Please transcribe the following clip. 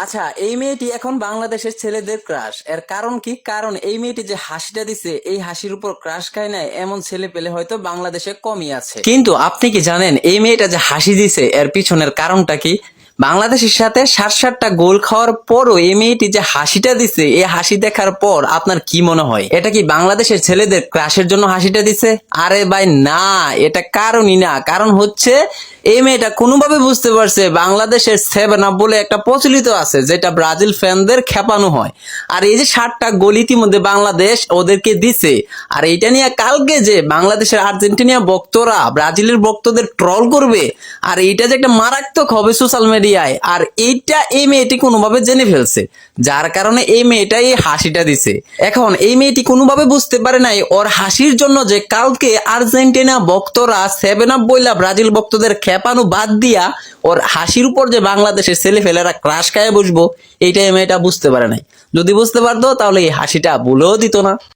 আচ্ছা, এই মেয়েটি এখন বাংলাদেশের ছেলেদের ক্রাশ। এর কারণ কি? কারণ এই মেয়েটি যে হাসিটা দিছে, এই হাসির উপর ক্রাশ খায় নাই এমন ছেলে পেলে হয়তো বাংলাদেশে কমই আছে। কিন্তু আপনি কি জানেন এই মেয়েটা যে হাসি দিছে এর পিছনের কারণটা কি? বাংলাদেশের সাথে 60টা গোল খাওয়ার পরও এই মেয়েটি যে হাসিটা দিছে, এই হাসি দেখার পর আপনার কি মনে হয়? এটা কি বাংলাদেশের ছেলেদের ক্রাশের জন্য হাসিটা দিছে? আরে ভাই না, এটা কারণই না। কারণ হচ্ছে এই মেয়েটা কোনোভাবে বুঝতে পারছে বাংলাদেশের 7 আপ বলে একটা প্রচলিত আছে, যেটা ব্রাজিল ফ্যানদের খেপানো হয়। আর এই যে 60টা গোল ইতিমধ্যে বাংলাদেশ ওদেরকে দিছে, আর এইটা নিয়ে কালকে যে বাংলাদেশের আর্জেন্টিনা ভক্তরা ব্রাজিলের ভক্তদের ট্রল করবে, আর এইটা যে একটা মারাত্মক হবে সোশ্যাল মিডিয়ায়, আর এইটা এই মেয়েটি কোনোভাবে জেনে ফেলছে, যার কারণে এই মেয়েটা এই হাসিটা দিছে। এখন এই মেয়েটি কোনোভাবে বুঝতে পারে নাই ওর হাসির জন্য যে কালকে আর্জেন্টিনা ভক্তরা 7 আপ বইলা ব্রাজিল ভক্তদের খেপানো বাদ দিয়া ওর হাসির উপর যে বাংলাদেশের ছেলেফেলেরা ক্রাশ খায় বসবো, এইটাই মেয়েটা বুঝতে পারে নাই। যদি বুঝতে পারতো তাহলে এই হাসিটা ভুলেও দিত না।